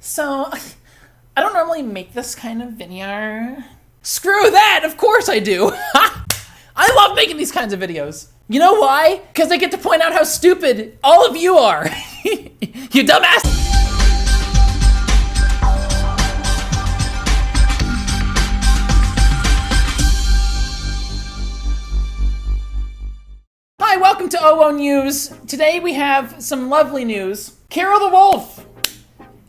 So, I don't normally make this kind of video. Screw that! Of course I do! I love making these kinds of videos. You know why? Because I get to point out how stupid all of you are. You dumbass! Hi, welcome to OO News. Today we have some lovely news. Kero the Wolf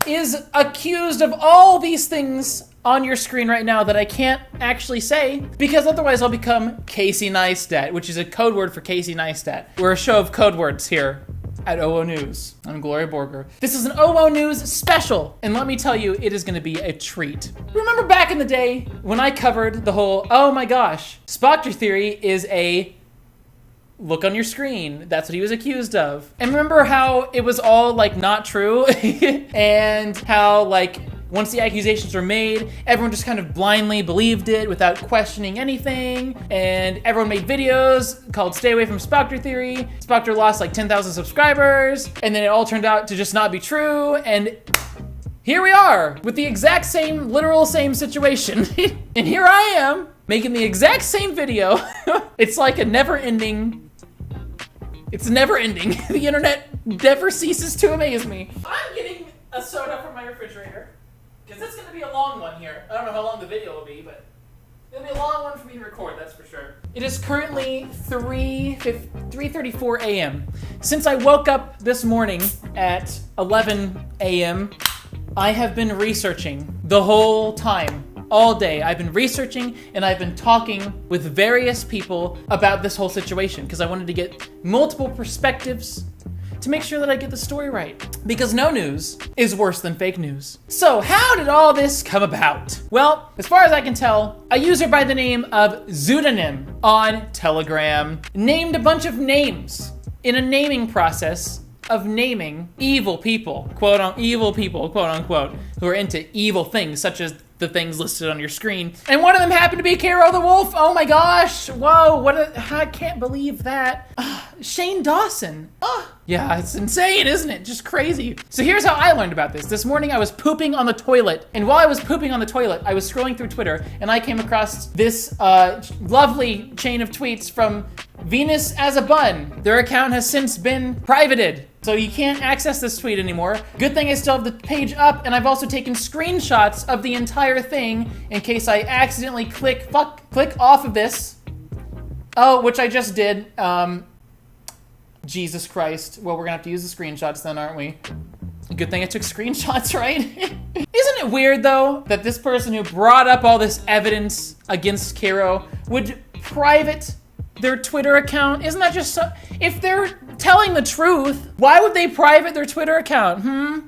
is accused of all these things on your screen right now that I can't actually say, because otherwise I'll become Casey Neistat, which is a code word for Casey Neistat. We're a show of code words here at OO News. I'm Gloria Borger. This is an OO News special, and let me tell you, it is gonna be a treat. Remember back in the day when I covered the whole, oh my gosh, Spoctor theory is a look on your screen. That's what he was accused of. And remember how it was all like not true? And how like once the accusations were made, everyone just kind of blindly believed it without questioning anything. And everyone made videos called Stay Away from Spoctor Theory. Spoctor lost like 10,000 subscribers. And then it all turned out to just not be true. And here we are with the exact same, literal same situation. And here I am making the exact same video. It's like a it's never ending. The internet never ceases to amaze me. I'm getting a soda from my refrigerator, because it's gonna be a long one here. I don't know how long the video will be, but it'll be a long one for me to record, that's for sure. It is currently 3:34 a.m. Since I woke up this morning at 11 a.m., I have been researching the whole time. All day, I've been researching and I've been talking with various people about this whole situation because I wanted to get multiple perspectives to make sure that I get the story right. Because no news is worse than fake news. So how did all this come about? Well, as far as I can tell, a user by the name of Zoophile on Telegram named a bunch of names in a naming process of naming evil people, quote unquote, who are into evil things such as the things listed on your screen. And one of them happened to be Kero the Wolf. Oh my gosh. Whoa, I can't believe that. Shane Dawson. Yeah, it's insane, isn't it? Just crazy. So here's how I learned about this. This morning I was pooping on the toilet. And while I was pooping on the toilet, I was scrolling through Twitter and I came across this lovely chain of tweets from Venus as a Bun. Their account has since been privated, so you can't access this tweet anymore. Good thing I still have the page up, and I've also taken screenshots of the entire thing in case I accidentally click off of this. Oh, which I just did. Jesus Christ. Well, we're gonna have to use the screenshots then, aren't we? Good thing I took screenshots, right? Isn't it weird though, that this person who brought up all this evidence against Kero would private their Twitter account? Isn't that just so? If they're telling the truth, why would they private their Twitter account?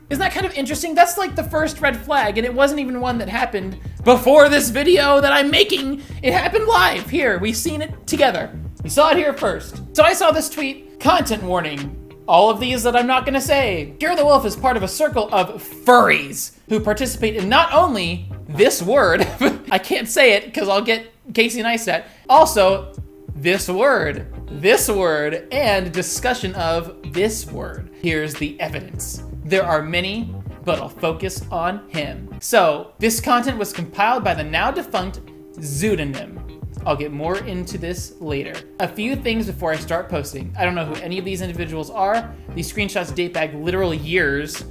Isn't that kind of interesting? That's like the first red flag, and it wasn't even one that happened before this video that I'm making. It happened live here. We've seen it together. We saw it here first. So I saw this tweet, content warning. All of these that I'm not gonna say. Kero the Wolf is part of a circle of furries who participate in not only this word, I can't say it because I'll get Casey Neistat, also this word, and discussion of this word. Here's the evidence. There are many, but I'll focus on him. So, this content was compiled by the now defunct Zoophile. I'll get more into this later. A few things before I start posting. I don't know who any of these individuals are. These screenshots date back literal years.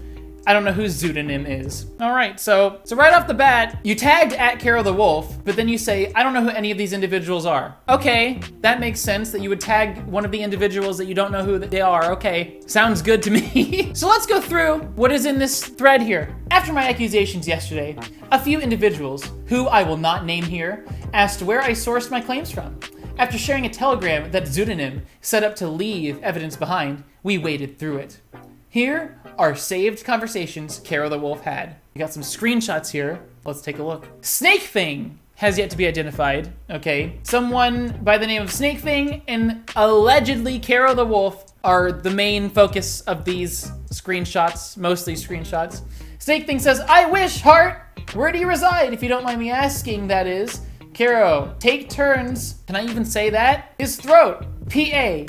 I don't know who Zoophile is. All right, so right off the bat, you tagged at Kero the Wolf, but then you say, I don't know who any of these individuals are. Okay, that makes sense that you would tag one of the individuals that you don't know who they are. Okay, sounds good to me. So let's go through what is in this thread here. After my accusations yesterday, a few individuals, who I will not name here, asked where I sourced my claims from. After sharing a telegram that Zoophile set up to leave evidence behind, we waded through it. Here are saved conversations Kero the Wolf had. We got some screenshots here. Let's take a look. Snake Thing has yet to be identified, okay? Someone by the name of Snake Thing and allegedly Kero the Wolf are the main focus of these screenshots, mostly screenshots. Snake Thing says, I wish, heart! Where do you reside, if you don't mind me asking, that is? Kero, take turns. Can I even say that? His throat, PA.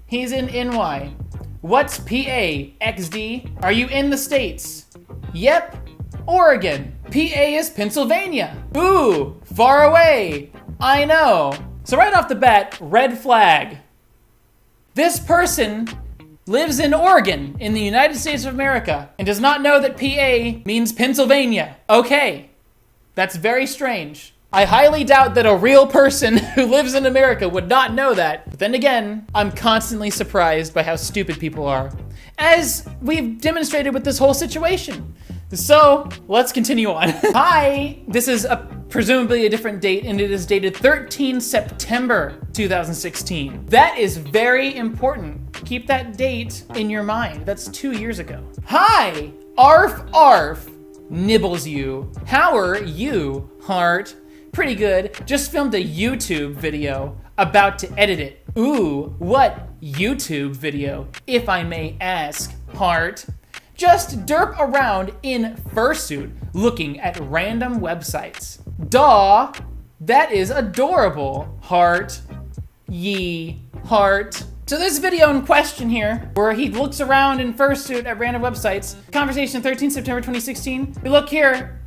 He's in NY. What's PA, XD? Are you in the States? Yep, Oregon. PA is Pennsylvania. Ooh, far away. I know. So right off the bat, red flag. This person lives in Oregon in the United States of America and does not know that PA means Pennsylvania. Okay, that's very strange. I highly doubt that a real person who lives in America would not know that. But then again, I'm constantly surprised by how stupid people are, as we've demonstrated with this whole situation. So let's continue on. Hi, this is presumably a different date, and it is dated 13 September 2016. That is very important. Keep that date in your mind. That's 2 years ago. Hi, arf arf, nibbles you. How are you, heart? Pretty good. Just filmed a YouTube video. About to edit it. Ooh, what YouTube video, if I may ask, heart? Just derp around in fursuit looking at random websites. Daw, that is adorable, heart. Ye, heart. So this video in question here, where he looks around in fursuit at random websites, conversation 13 September 2016. We look here,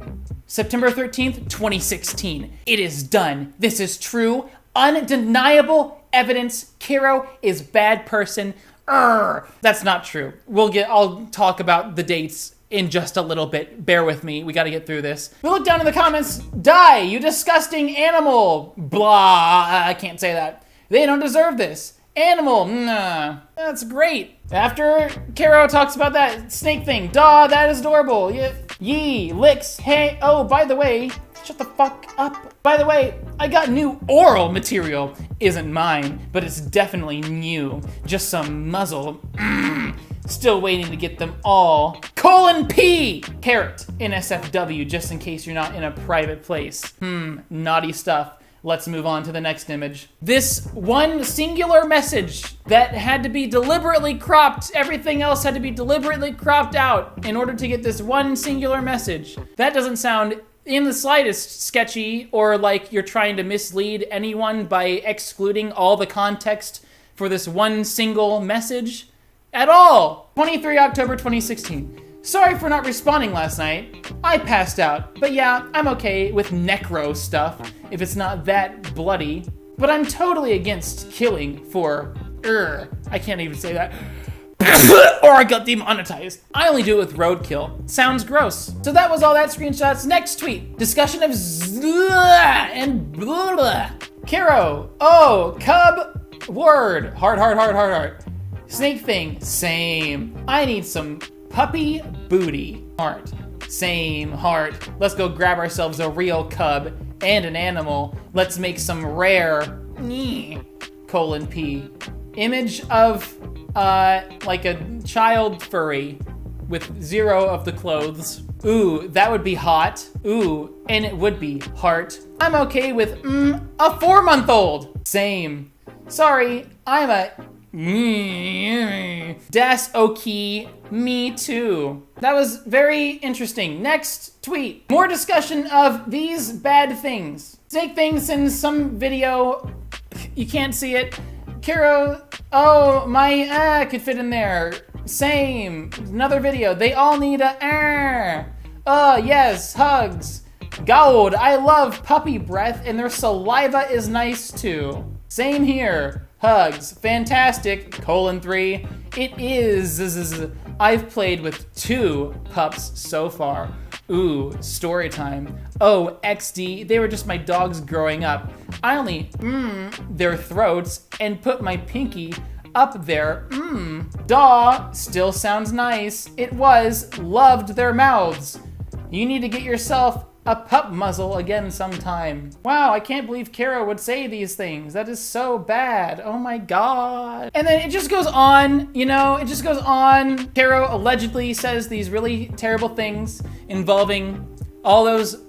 September 13th, 2016. It is done. This is true, undeniable evidence. Kero is bad person. That's not true. I'll talk about the dates in just a little bit. Bear with me. We got to get through this. We look down in the comments. Die, you disgusting animal. Blah. I can't say that. They don't deserve this. Animal. Nah. That's great. After Kero talks about that snake thing. Duh, that is adorable. Yeah. Yee, licks, hey, oh, by the way, shut the fuck up. By the way, I got new oral material. Isn't mine, but it's definitely new. Just some muzzle. Still waiting to get them all. P! Carrot, NSFW, just in case you're not in a private place. Naughty stuff. Let's move on to the next image. This one singular message that had to be deliberately cropped, everything else had to be deliberately cropped out in order to get this one singular message. That doesn't sound in the slightest sketchy or like you're trying to mislead anyone by excluding all the context for this one single message at all. 23 October 2016. Sorry for not responding last night. I passed out, but yeah, I'm okay with necro stuff if it's not that bloody. But I'm totally against killing for, I can't even say that. Or I got demonetized. I only do it with roadkill. Sounds gross. So that was all that screenshots. Next tweet. Discussion of and blah. Kero. Oh, cub. Word. Heart. Snake thing. Same. I need some puppy booty. Heart. Same. Heart. Let's go grab ourselves a real cub and an animal. Let's make some rare P. Image of like a child furry with 0 of the clothes. Ooh, that would be hot. Ooh, and it would be heart. I'm okay with a 4-month-old. Same. Sorry, I'm a Das okay, me too. That was very interesting. Next tweet. More discussion of these bad things. Snake thing sends some video. You can't see it. Kero, oh, my could fit in there. Same. Another video. They all need a Oh, yes, hugs. Gold, I love puppy breath, and their saliva is nice too. Same here. Hugs. Fantastic. 3. It is. I've played with 2 pups so far. Ooh, story time. Oh, XD, they were just my dogs growing up. I only their throats and put my pinky up there. Daw, still sounds nice. It was, loved their mouths. You need to get yourself a pup muzzle again sometime. Wow, I can't believe Kero would say these things. That is so bad. Oh my god. And then it just goes on, you know, it just goes on. Kero allegedly says these really terrible things involving all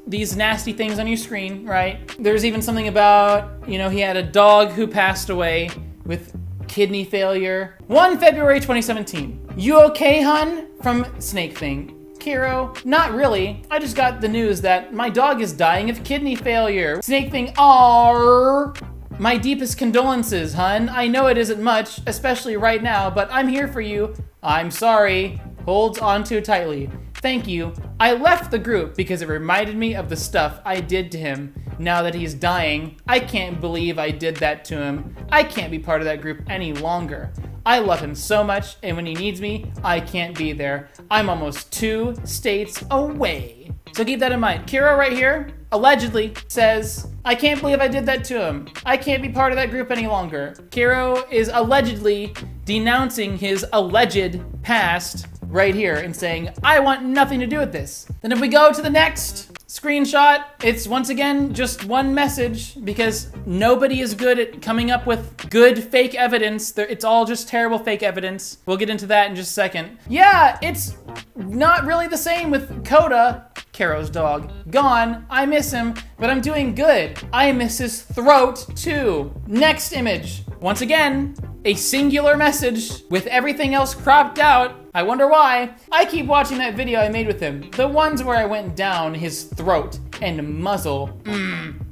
these nasty things on your screen, right? There's even something about, you know, he had a dog who passed away with kidney failure. 1 February 2017. You okay, hun? From Snake Thing. Kero, not really. I just got the news that my dog is dying of kidney failure. Snake Thing, aww. My deepest condolences, hun. I know it isn't much, especially right now, but I'm here for you. I'm sorry. holds on too tightly. Thank you. I left the group because it reminded me of the stuff I did to him. Now that he's dying, I can't believe I did that to him. I can't be part of that group any longer. I love him so much, and when he needs me, I can't be there. I'm almost 2 states away. So keep that in mind. Kero right here allegedly says, I can't believe I did that to him. I can't be part of that group any longer. Kero is allegedly denouncing his alleged past right here and saying, I want nothing to do with this. Then if we go to the next screenshot, it's once again just one message because nobody is good at coming up with good fake evidence. It's all just terrible fake evidence. We'll get into that in just a second. Yeah, it's not really the same with Coda, Kero's dog. Gone. I miss him, but I'm doing good. I miss his throat too. Next image. Once again, a singular message with everything else cropped out. I wonder why. I keep watching that video I made with him. The ones where I went down his throat and muzzle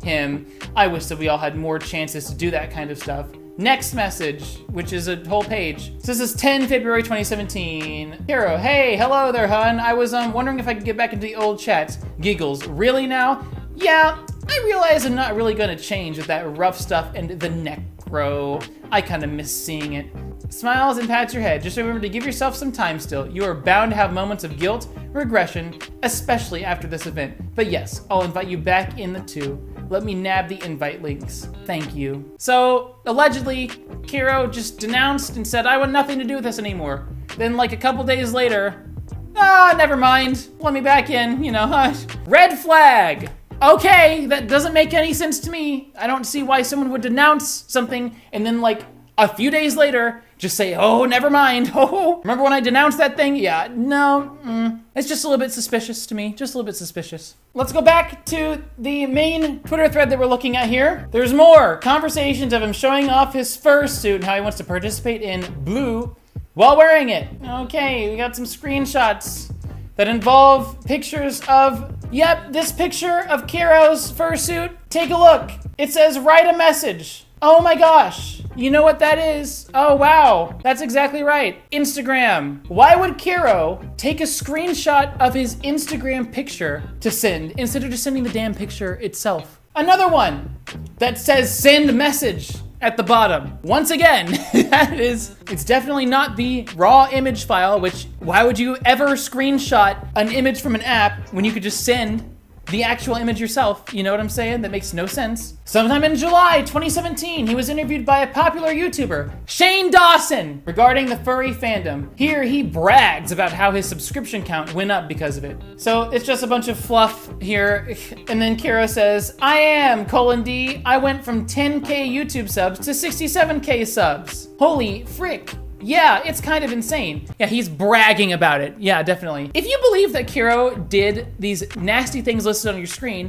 him. I wish that we all had more chances to do that kind of stuff. Next message, which is a whole page. So this is 10 February 2017. Kero, hey, hello there, hun. I was wondering if I could get back into the old chats. Giggles, really now? Yeah, I realize I'm not really gonna change with that rough stuff and the necro. I kinda miss seeing it. Smiles and pats your head. Just remember to give yourself some time still. You are bound to have moments of guilt, regression, especially after this event. But yes, I'll invite you back in the 2. Let me nab the invite links. Thank you. So, allegedly, Kero just denounced and said, I want nothing to do with this anymore. Then like a couple days later, never mind. Let me back in, you know, Red flag. Okay, that doesn't make any sense to me. I don't see why someone would denounce something and then like a few days later, just say, oh, never mind. Oh, remember when I denounced that thing? Yeah, no, it's just a little bit suspicious to me. Just a little bit suspicious. Let's go back to the main Twitter thread that we're looking at here. There's more conversations of him showing off his fursuit and how he wants to participate in blue while wearing it. Okay, we got some screenshots that involve pictures of, yep, this picture of Kero's fursuit. Take a look. It says, write a message. Oh my gosh. You know what that is? Oh wow, that's exactly right. Instagram. Why would Kero take a screenshot of his Instagram picture to send instead of just sending the damn picture itself? Another one that says send message at the bottom. Once again, it's definitely not the raw image file, which why would you ever screenshot an image from an app when you could just send the actual image yourself? You know what I'm saying? That makes no sense. Sometime in July 2017, he was interviewed by a popular YouTuber, Shane Dawson, regarding the furry fandom. Here, he brags about how his subscription count went up because of it. So it's just a bunch of fluff here. And then Kero says, I went from 10K YouTube subs to 67K subs. Holy frick. Yeah, it's kind of insane. Yeah, he's bragging about it. Yeah, definitely. If you believe that Kero did these nasty things listed on your screen,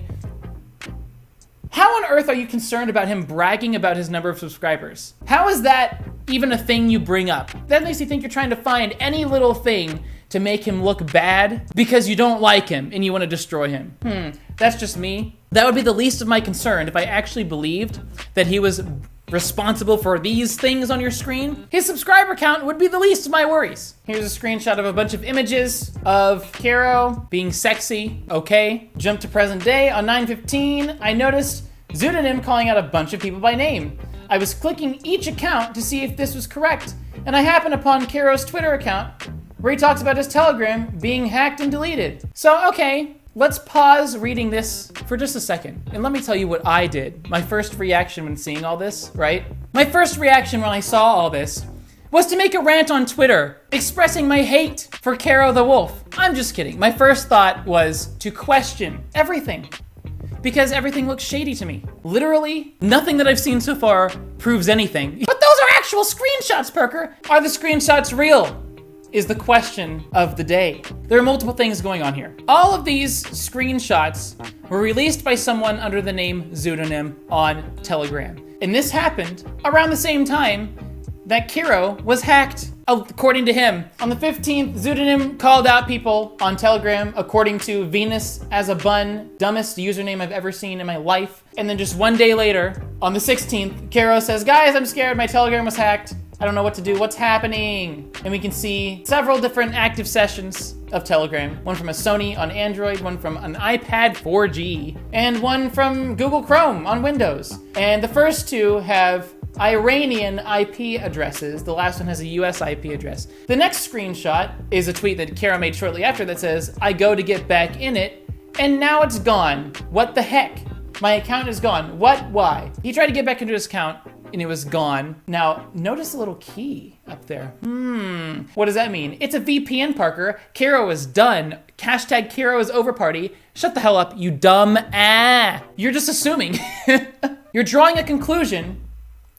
how on earth are you concerned about him bragging about his number of subscribers? How is that even a thing you bring up? That makes you think you're trying to find any little thing to make him look bad because you don't like him and you want to destroy him. That's just me. That would be the least of my concern if I actually believed that he was responsible for these things on your screen. His subscriber count would be the least of my worries. Here's a screenshot of a bunch of images of Kero being sexy. Okay, jump to present day. On 9/15, I noticed Zoophile calling out a bunch of people by name. I was clicking each account to see if this was correct, and I happened upon Kero's Twitter account where he talks about his Telegram being hacked and deleted. So, okay, let's pause reading this for just a second, and let me tell you what I did. My first reaction when seeing all this, right? My first reaction when I saw all this was to make a rant on Twitter, expressing my hate for Kero the Wolf. I'm just kidding. My first thought was to question everything, because everything looks shady to me. Literally, nothing that I've seen so far proves anything. But those are actual screenshots, Perker. Are the screenshots real? Is the question of the day. There are multiple things going on here. All of these screenshots were released by someone under the name Zoophile on Telegram. And this happened around the same time that Kero was hacked, according to him. On the 15th, Zoophile called out people on Telegram, according to Venus as a bun, dumbest username I've ever seen in my life. And then just one day later, on the 16th, Kero says, guys, I'm scared, my Telegram was hacked. I don't know what to do. What's happening? And we can see several different active sessions of Telegram. One from a Sony on Android, one from an iPad 4G, and one from Google Chrome on Windows. And the first two have Iranian IP addresses. The last one has a US IP address. The next screenshot is a tweet that Kero made shortly after that says, I go to get back in it, and now it's gone. What the heck? My account is gone. What? Why? He tried to get back into his account, and it was gone. Now, notice a little key up there. What does that mean? It's a VPN, Parker. Kero is done. Hashtag Kero is over party. Shut the hell up, you dumb You're just assuming. You're drawing a conclusion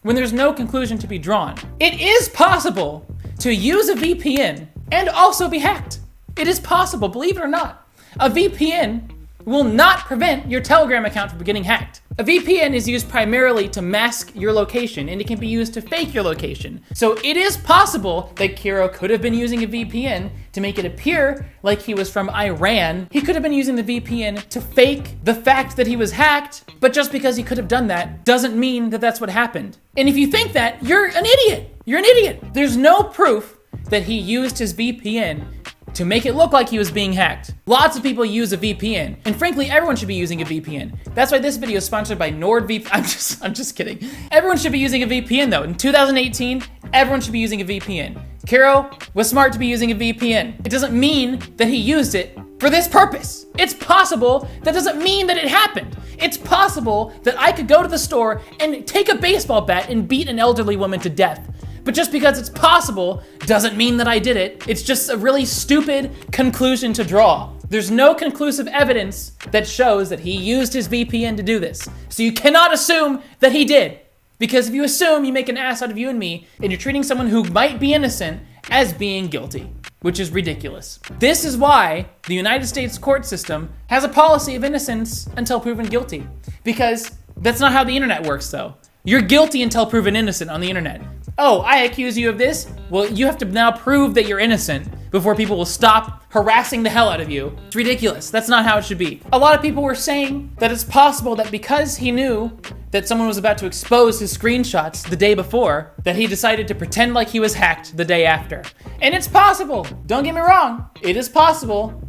when there's no conclusion to be drawn. It is possible to use a VPN and also be hacked. It is possible, believe it or not. A VPN will not prevent your Telegram account from getting hacked. A VPN is used primarily to mask your location, and it can be used to fake your location. So it is possible that Kero could have been using a VPN to make it appear like he was from Iran. He could have been using the VPN to fake the fact that he was hacked, but just because he could have done that doesn't mean that that's what happened. And if you think that, you're an idiot. You're an idiot. There's no proof that he used his VPN to make it look like he was being hacked. Lots of people use a VPN, and frankly, everyone should be using a VPN. That's why this video is sponsored by NordVPN. I'm just kidding. Everyone should be using a VPN though. In 2018, everyone should be using a VPN. Kero was smart to be using a VPN. It doesn't mean that he used it for this purpose. It's possible. That doesn't mean that it happened. It's possible that I could go to the store and take a baseball bat and beat an elderly woman to death. But just because it's possible doesn't mean that I did it. It's just a really stupid conclusion to draw. There's no conclusive evidence that shows that he used his VPN to do this. So you cannot assume that he did. Because if you assume, you make an ass out of you and me, and you're treating someone who might be innocent as being guilty, which is ridiculous. This is why the United States court system has a policy of innocence until proven guilty. Because that's not how the internet works though. You're guilty until proven innocent on the internet. Oh, I accuse you of this? Well, you have to now prove that you're innocent before people will stop harassing the hell out of you. It's ridiculous. That's not how it should be. A lot of people were saying that it's possible that because he knew that someone was about to expose his screenshots the day before, that he decided to pretend like he was hacked the day after. And it's possible. Don't get me wrong. It is possible.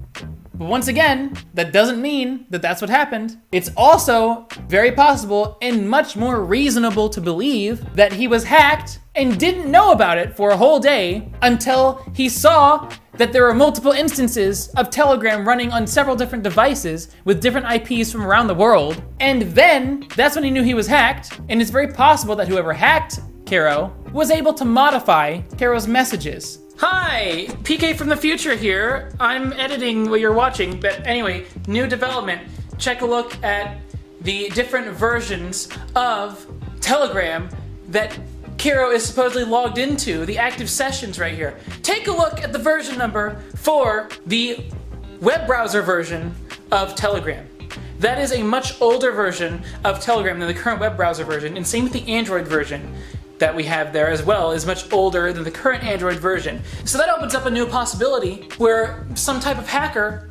But once again, that doesn't mean that that's what happened. It's also very possible and much more reasonable to believe that he was hacked and didn't know about it for a whole day until he saw that there were multiple instances of Telegram running on several different devices with different IPs from around the world. And then that's when he knew he was hacked. And it's very possible that whoever hacked Kero was able to modify Kero's messages. Hi, PK from the future here. I'm editing what you're watching, but anyway, new development. Check a look at the different versions of Telegram that Kero is supposedly logged into, the active sessions right here. Take a look at the version number for the web browser version of Telegram. That is a much older version of Telegram than the current web browser version, and same with the Android version that we have there as well is much older than the current Android version. So that opens up a new possibility where some type of hacker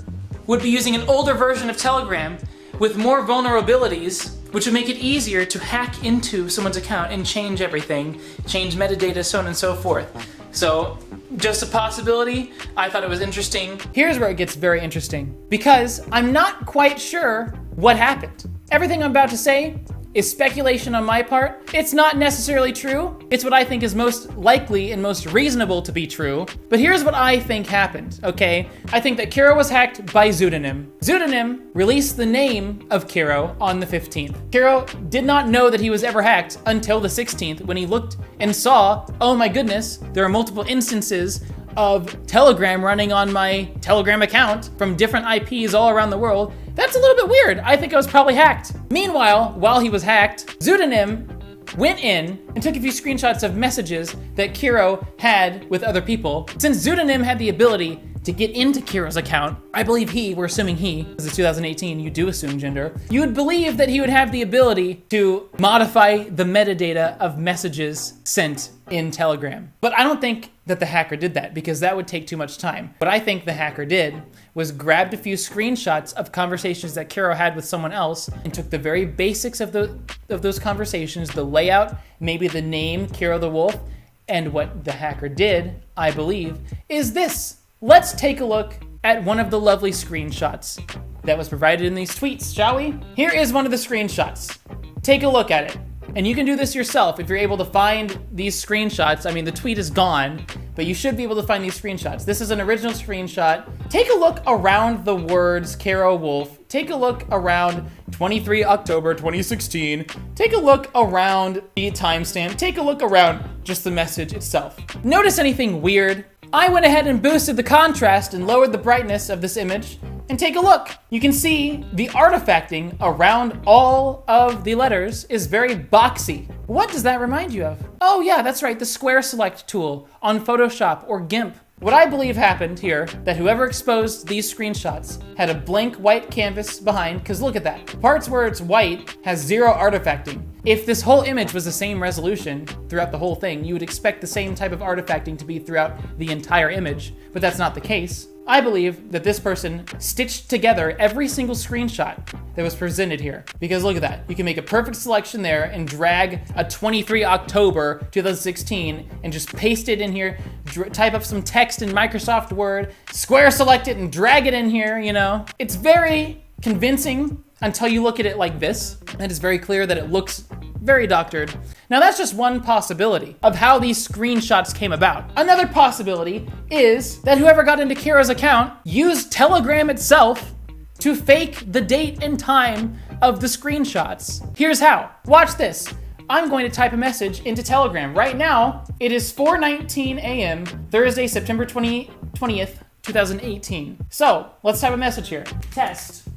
would be using an older version of Telegram with more vulnerabilities, which would make it easier to hack into someone's account and change everything, change metadata, so on and so forth. So, just a possibility. I thought it was interesting. Here's where it gets very interesting, because I'm not quite sure what happened. Everything I'm about to say is speculation on my part. It's not necessarily true. It's what I think is most likely and most reasonable to be true. But here's what I think happened, okay? I think that Kero was hacked by Pseudonym. Pseudonym released the name of Kero on the 15th. Kero did not know that he was ever hacked until the 16th when he looked and saw, oh my goodness, there are multiple instances of Telegram running on my Telegram account from different IPs all around the world. That's a little bit weird. I think I was probably hacked. Meanwhile, while he was hacked, Pseudonym went in and took a few screenshots of messages that Kero had with other people. Since Pseudonym had the ability to get into Kero's account, I believe we're assuming this is 2018, you do assume gender, you would believe that he would have the ability to modify the metadata of messages sent in Telegram. But I don't think that the hacker did that because that would take too much time. What I think the hacker did was grabbed a few screenshots of conversations that Kero had with someone else and took the very basics of those conversations, the layout, maybe the name, Kero the Wolf, And what the hacker did, I believe, is this. Let's take a look at one of the lovely screenshots that was provided in these tweets, shall we? Here is one of the screenshots. Take a look at it. And you can do this yourself if you're able to find these screenshots. I mean, the tweet is gone, but you should be able to find these screenshots. This is an original screenshot. Take a look around the words Kero Wolf. Take a look around 23 October 2016. Take a look around the timestamp. Take a look around just the message itself. Notice anything weird? I went ahead and boosted the contrast and lowered the brightness of this image. And take a look. You can see the artifacting around all of the letters is very boxy. What does that remind you of? Oh yeah, that's right, the square select tool on Photoshop or GIMP. What I believe happened here, that whoever exposed these screenshots had a blank white canvas behind, because look at that. Parts where it's white has zero artifacting. If this whole image was the same resolution throughout the whole thing, you would expect the same type of artifacting to be throughout the entire image, but that's not the case. I believe that this person stitched together every single screenshot that was presented here. Because look at that. You can make a perfect selection there and drag a 23 October 2016 and just paste it in here, type up some text in Microsoft Word, square select it and drag it in here, you know? It's very convincing until you look at it like this. And it's very clear that it looks very doctored. Now that's just one possibility of how these screenshots came about. Another possibility is that whoever got into Kero's account used Telegram itself to fake the date and time of the screenshots. Here's how. Watch this. I'm going to type a message into Telegram. Right now, it is 4:19 a.m., Thursday, September 20th, 2018. So let's type a message here. Test.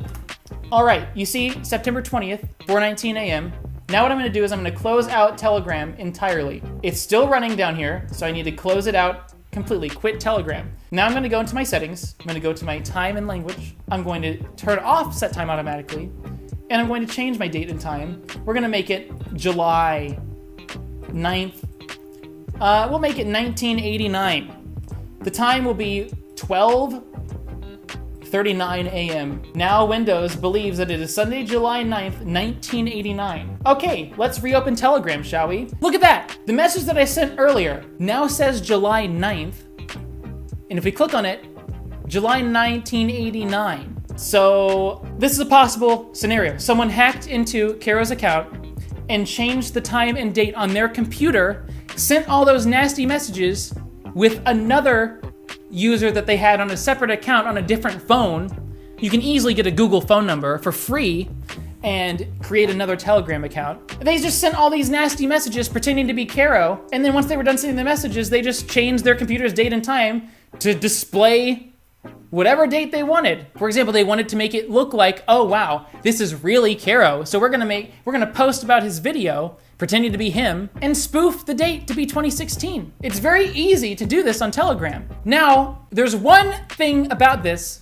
All right, you see September 20th, 4:19 a.m. Now what I'm gonna do is I'm gonna close out Telegram entirely. It's still running down here, so I need to close it out completely, quit Telegram. Now I'm gonna go into my settings, I'm gonna go to my time and language, I'm going to turn off set time automatically, and I'm going to change my date and time. We're gonna make it July 9th. We'll make it 1989. The time will be 12:39 a.m. Now Windows believes that it is Sunday, July 9th, 1989. Okay, let's reopen Telegram, shall we? Look at that! The message that I sent earlier now says July 9th, and if we click on it, July 1989. So this is a possible scenario. Someone hacked into Kero's account and changed the time and date on their computer, sent all those nasty messages with another user that they had on a separate account on a different phone. You can easily get a Google phone number for free and create another Telegram account. They just sent all these nasty messages pretending to be Kero, and then once they were done sending the messages, they just changed their computer's date and time to display whatever date they wanted. For example, they wanted to make it look like, oh wow, this is really Kero, so we're gonna post about his video pretending to be him, and spoof the date to be 2016. It's very easy to do this on Telegram. Now, there's one thing about this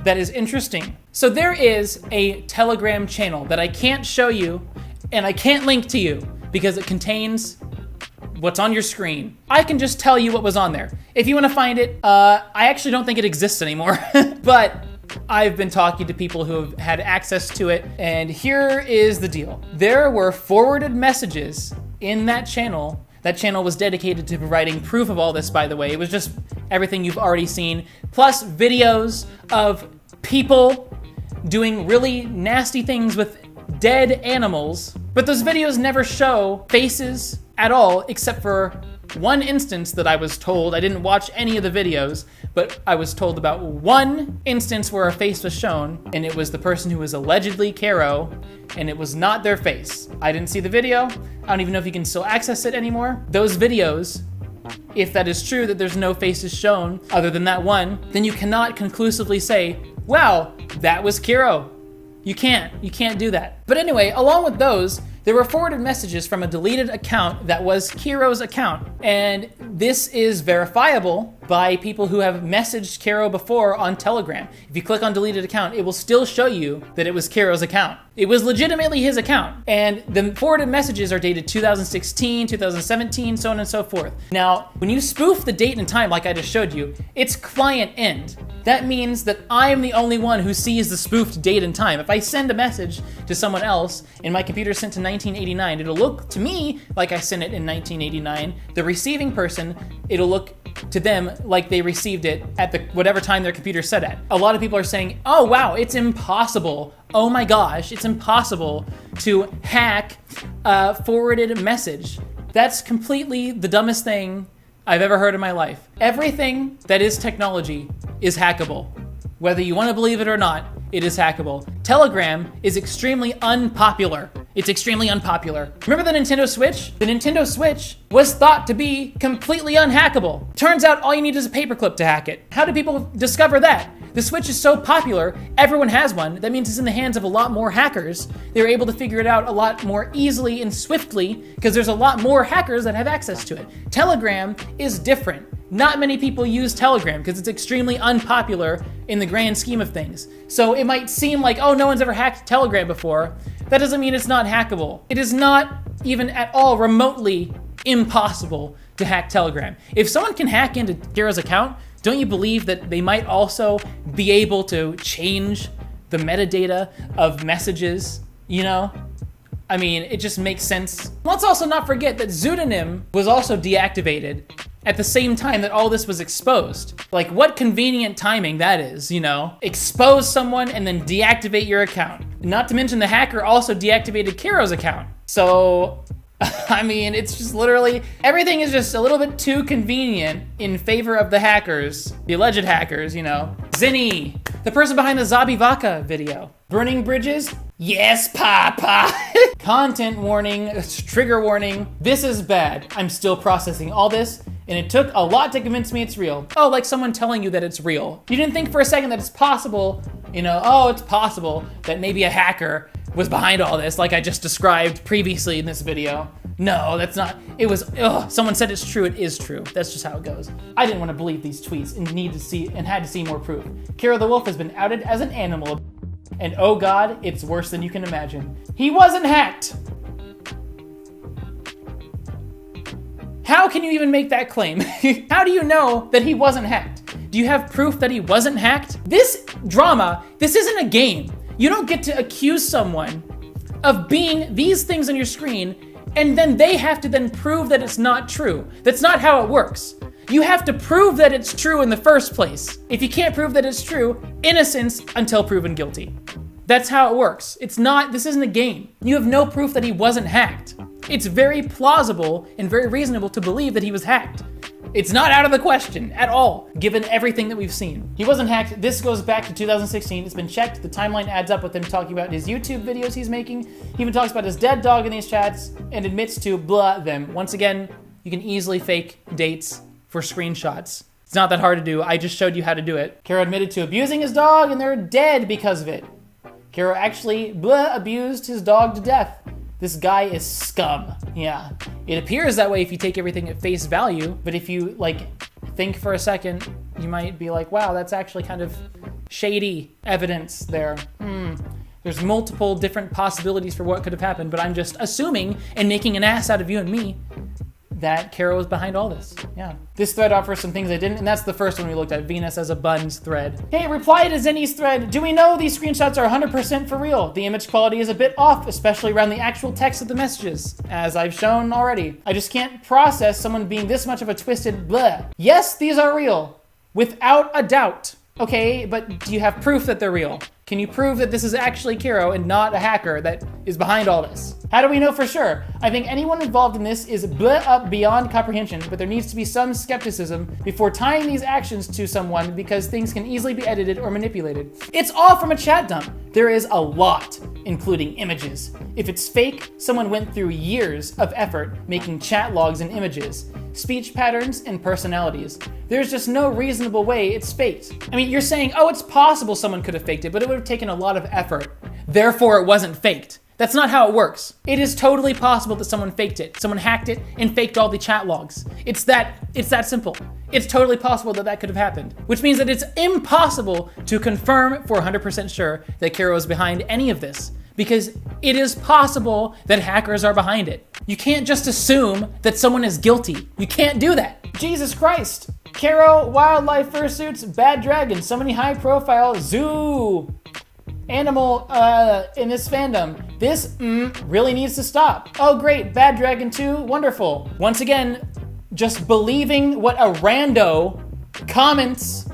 that is interesting. So there is a Telegram channel that I can't show you, and I can't link to you, because it contains what's on your screen. I can just tell you what was on there. If you wanna find it, I actually don't think it exists anymore, but I've been talking to people who have had access to it, and here is the deal. There were forwarded messages in that channel. That channel was dedicated to providing proof of all this, by the way. It was just everything you've already seen, plus videos of people doing really nasty things with dead animals. But those videos never show faces at all, except for one instance that I was told. I didn't watch any of the videos, but I was told about one instance where a face was shown, and it was the person who was allegedly Kero, and it was not their face. I didn't see the video. I don't even know if you can still access it anymore. Those videos, if that is true, that there's no faces shown other than that one, then you cannot conclusively say, wow, that was Kero. You can't do that. But anyway, along with those, there were forwarded messages from a deleted account that was Kero's account. And this is verifiable by people who have messaged Kero before on Telegram. If you click on deleted account, it will still show you that it was Kero's account. It was legitimately his account. And the forwarded messages are dated 2016, 2017, so on and so forth. Now, when you spoof the date and time like I just showed you, it's client end. That means that I'm the only one who sees the spoofed date and time. If I send a message to someone else and my computer sent to 1989, it'll look to me like I sent it in 1989. The receiving person, it'll look to them like they received it at the whatever time their computer set at. A lot of people are saying, oh wow, it's impossible. Oh my gosh, it's impossible to hack a forwarded message. That's completely the dumbest thing I've ever heard in my life. Everything that is technology is hackable. Whether you want to believe it or not, it is hackable. Telegram is extremely unpopular. It's extremely unpopular. Remember the Nintendo Switch? The Nintendo Switch was thought to be completely unhackable. Turns out all you need is a paperclip to hack it. How did people discover that? The Switch is so popular, everyone has one. That means it's in the hands of a lot more hackers. They're able to figure it out a lot more easily and swiftly because there's a lot more hackers that have access to it. Telegram is different. Not many people use Telegram because it's extremely unpopular in the grand scheme of things. So it might seem like, oh, no one's ever hacked Telegram before. That doesn't mean it's not hackable. It is not even at all remotely impossible to hack Telegram. If someone can hack into Kero's account, don't you believe that they might also be able to change the metadata of messages, you know? I mean, it just makes sense. Let's also not forget that pseudonym was also deactivated at the same time that all this was exposed. Like, what convenient timing that is, you know? Expose someone and then deactivate your account. Not to mention the hacker also deactivated Kero's account. So, I mean, it's just literally, everything is just a little bit too convenient in favor of the hackers, the alleged hackers, you know. Zinni, the person behind the Zabi Vaca video. Burning bridges? Yes, Papa. Content warning, trigger warning. This is bad. I'm still processing all this, and it took a lot to convince me it's real. Oh, like someone telling you that it's real. You didn't think for a second that it's possible, you know, oh, it's possible that maybe a hacker was behind all this, like I just described previously in this video. No, that's not, it was, someone said it's true, it is true. That's just how it goes. I didn't want to believe these tweets and had to see more proof. Kero the Wolf has been outed as an animal, and oh God, it's worse than you can imagine. He wasn't hacked. How can you even make that claim? How do you know that he wasn't hacked? Do you have proof that he wasn't hacked? This drama, this isn't a game. You don't get to accuse someone of being these things on your screen and then they have to then prove that it's not true. That's not how it works. You have to prove that it's true in the first place. If you can't prove that it's true, innocence until proven guilty. That's how it works. This isn't a game. You have no proof that he wasn't hacked. It's very plausible and very reasonable to believe that he was hacked. It's not out of the question at all, given everything that we've seen. He wasn't hacked. This goes back to 2016. It's been checked. The timeline adds up with him talking about his YouTube videos he's making. He even talks about his dead dog in these chats and admits to blah them. Once again, you can easily fake dates for screenshots. It's not that hard to do. I just showed you how to do it. Kero admitted to abusing his dog and they're dead because of it. Kero actually abused his dog to death. This guy is scum. Yeah. It appears that way if you take everything at face value, but if you think for a second, you might be like, wow, that's actually kind of shady evidence there. There's multiple different possibilities for what could have happened, but I'm just assuming and making an ass out of you and me that Kero was behind all this. Yeah. This thread offers some things I didn't, and that's the first one we looked at, Venus as a buns thread. Hey, reply to Zinni's thread. Do we know these screenshots are 100% for real? The image quality is a bit off, especially around the actual text of the messages, as I've shown already. I just can't process someone being this much of a twisted blah. Yes, these are real, without a doubt. Okay, but do you have proof that they're real? Can you prove that this is actually Kero and not a hacker that is behind all this? How do we know for sure? I think anyone involved in this is up beyond comprehension, but there needs to be some skepticism before tying these actions to someone because things can easily be edited or manipulated. It's all from a chat dump. There is a lot, including images. If it's fake, someone went through years of effort making chat logs and images, speech patterns, and personalities. There's just no reasonable way it's faked. I mean, you're saying, oh, it's possible someone could have faked it, but it would have taken a lot of effort. Therefore, it wasn't faked. That's not how it works. It is totally possible that someone faked it. Someone hacked it and faked all the chat logs. It's that simple. It's totally possible that that could have happened, which means that it's impossible to confirm for 100% sure that Kero is behind any of this, because it is possible that hackers are behind it. You can't just assume that someone is guilty. You can't do that. Jesus Christ. Kero, wildlife fursuits, bad dragon, so many high profile zoo animal in this fandom. This really needs to stop. Oh great, bad dragon 2, wonderful. Once again, just believing what a rando comments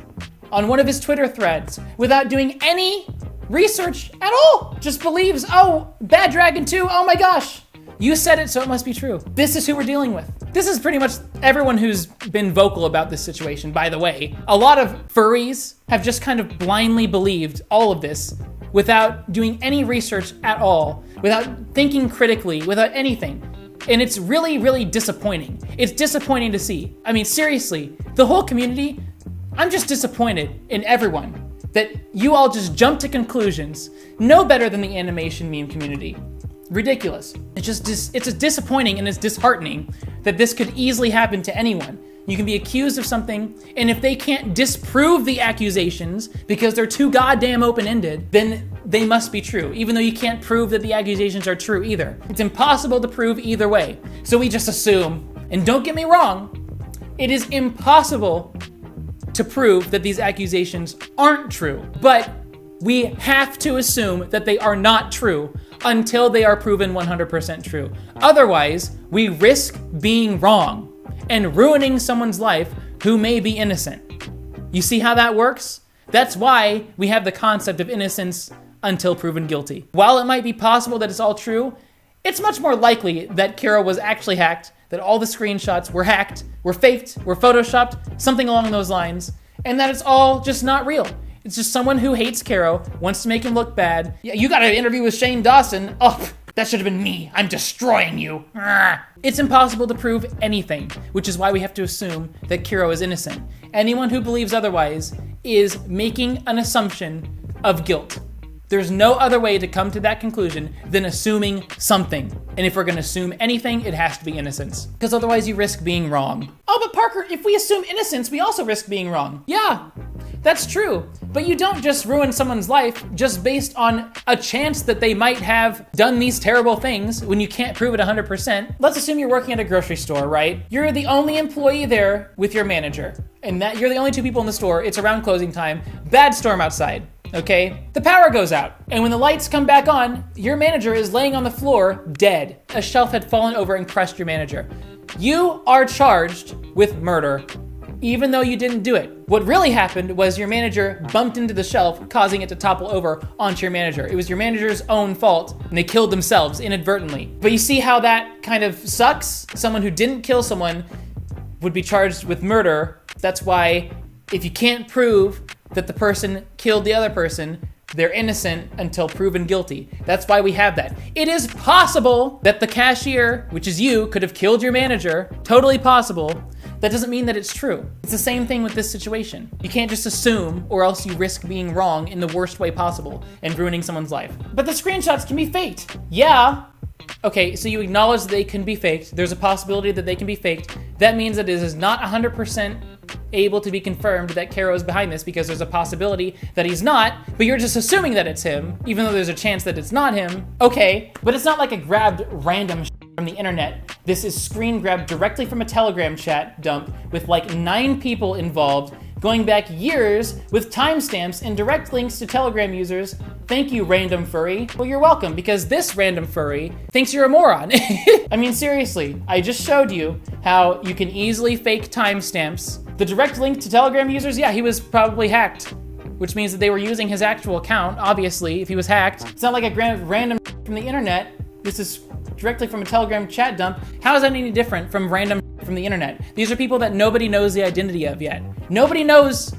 on one of his Twitter threads without doing any research at all. Just believes, oh, bad dragon 2, oh my gosh. You said it, so it must be true. This is who we're dealing with. This is pretty much everyone who's been vocal about this situation, by the way. A lot of furries have just kind of blindly believed all of this without doing any research at all, without thinking critically, without anything. And it's really, really disappointing. It's disappointing to see. I mean, seriously, the whole community, I'm just disappointed in everyone that you all just jump to conclusions no better than the animation meme community. Ridiculous. It's just disappointing and it's disheartening that this could easily happen to anyone. You can be accused of something, and if they can't disprove the accusations because they're too goddamn open-ended, then they must be true, even though you can't prove that the accusations are true either. It's impossible to prove either way. So we just assume, and don't get me wrong, it is impossible to prove that these accusations aren't true, but we have to assume that they are not true until they are proven 100% true. Otherwise, we risk being wrong and ruining someone's life who may be innocent. You see how that works? That's why we have the concept of innocence until proven guilty. While it might be possible that it's all true, it's much more likely that Kero was actually hacked, that all the screenshots were hacked, were faked, were photoshopped, something along those lines, and that it's all just not real. It's just someone who hates Kero, wants to make him look bad. Yeah, you got an interview with Shane Dawson. Oh, that should have been me. I'm destroying you. It's impossible to prove anything, which is why we have to assume that Kero is innocent. Anyone who believes otherwise is making an assumption of guilt. There's no other way to come to that conclusion than assuming something. And if we're gonna assume anything, it has to be innocence. Because otherwise you risk being wrong. Oh, but Parker, if we assume innocence, we also risk being wrong. Yeah, that's true. But you don't just ruin someone's life just based on a chance that they might have done these terrible things when you can't prove it 100%. Let's assume you're working at a grocery store, right? You're the only employee there with your manager. And that you're the only two people in the store. It's around closing time. Bad storm outside. Okay, the power goes out, and when the lights come back on, your manager is laying on the floor, dead. A shelf had fallen over and crushed your manager. You are charged with murder, even though you didn't do it. What really happened was your manager bumped into the shelf, causing it to topple over onto your manager. It was your manager's own fault, and they killed themselves inadvertently. But you see how that kind of sucks? Someone who didn't kill someone would be charged with murder. That's why if you can't prove that the person killed the other person, they're innocent until proven guilty. That's why we have that. It is possible that the cashier, which is you, could have killed your manager. Totally possible. That doesn't mean that it's true. It's the same thing with this situation. You can't just assume, or else you risk being wrong in the worst way possible and ruining someone's life. But the screenshots can be faked. Yeah. Okay, so you acknowledge that they can be faked. There's a possibility that they can be faked. That means that it is not 100% able to be confirmed that Kero is behind this, because there's a possibility that he's not, but you're just assuming that it's him, even though there's a chance that it's not him. Okay, but it's not like a grabbed random from the internet. This is screen grabbed directly from a Telegram chat dump with like 9 people involved, going back years with timestamps and direct links to Telegram users. Thank you, random furry. Well, you're welcome, because this random furry thinks you're a moron. I mean, seriously, I just showed you how you can easily fake timestamps. The direct link to Telegram users, yeah, he was probably hacked, which means that they were using his actual account, obviously, if he was hacked. It's not like a random from the internet. This is directly from a Telegram chat dump. How is that any different from random from the internet? These are people that nobody knows the identity of yet. Nobody knows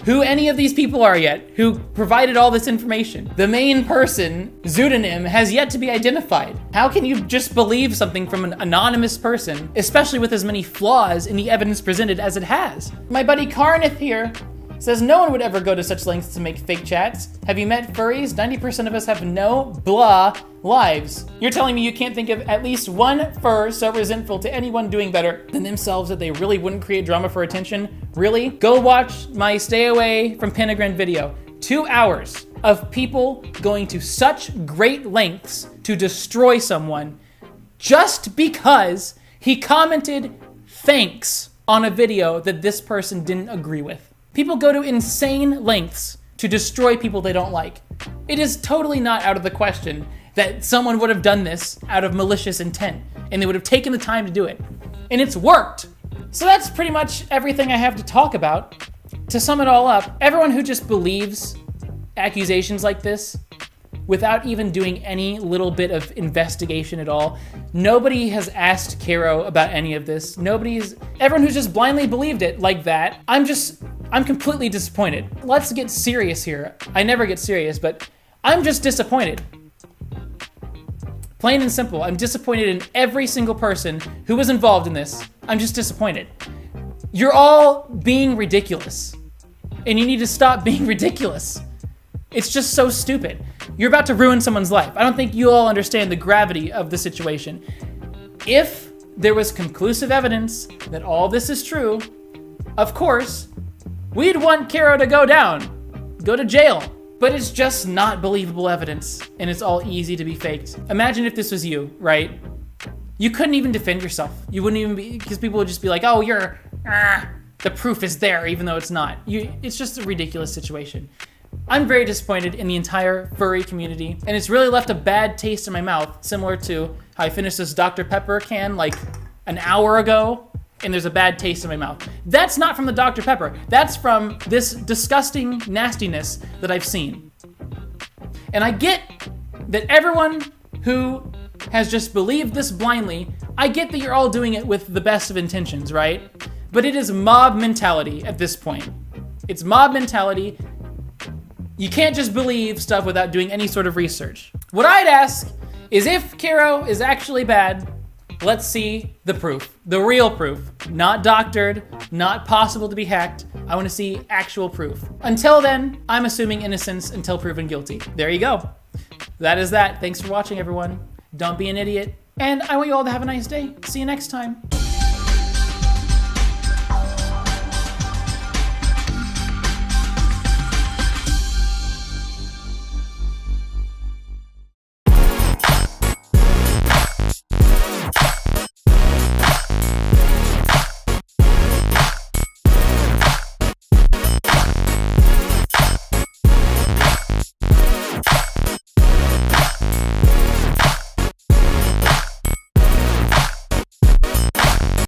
who any of these people are yet, who provided all this information. The main person, pseudonym, has yet to be identified. How can you just believe something from an anonymous person, especially with as many flaws in the evidence presented as it has? My buddy Karnith here Says no one would ever go to such lengths to make fake chats. Have you met furries? 90% of us have no blah lives. You're telling me you can't think of at least one fur so resentful to anyone doing better than themselves that they really wouldn't create drama for attention? Really? Go watch my Stay Away from Penagrin video. 2 hours of people going to such great lengths to destroy someone just because he commented thanks on a video that this person didn't agree with. People go to insane lengths to destroy people they don't like. It is totally not out of the question that someone would have done this out of malicious intent, and they would have taken the time to do it. And it's worked. So that's pretty much everything I have to talk about. To sum it all up, everyone who just believes accusations like this without even doing any little bit of investigation at all. Nobody has asked Kero about any of this. Everyone who's just blindly believed it like that, I'm completely disappointed. Let's get serious here. I never get serious, but I'm just disappointed. Plain and simple, I'm disappointed in every single person who was involved in this. I'm just disappointed. You're all being ridiculous, and you need to stop being ridiculous. It's just so stupid. You're about to ruin someone's life. I don't think you all understand the gravity of the situation. If there was conclusive evidence that all this is true, of course, we'd want Kero to go down, go to jail. But it's just not believable evidence, and it's all easy to be faked. Imagine if this was you, right? You couldn't even defend yourself. You wouldn't even be, because people would just be like, oh, the proof is there, even though it's not. It's just a ridiculous situation. I'm very disappointed in the entire furry community, and it's really left a bad taste in my mouth, similar to how I finished this Dr. Pepper can like an hour ago, and there's a bad taste in my mouth. That's not from the Dr. Pepper. That's from this disgusting nastiness that I've seen. And I get that everyone who has just believed this blindly, I get that you're all doing it with the best of intentions, right? But it is mob mentality at this point. It's mob mentality. You can't just believe stuff without doing any sort of research. What I'd ask is if Kero is actually bad, let's see the proof, the real proof, not doctored, not possible to be hacked. I want to see actual proof. Until then, I'm assuming innocence until proven guilty. There you go. That is that. Thanks for watching, everyone. Don't be an idiot. And I want you all to have a nice day. See you next time.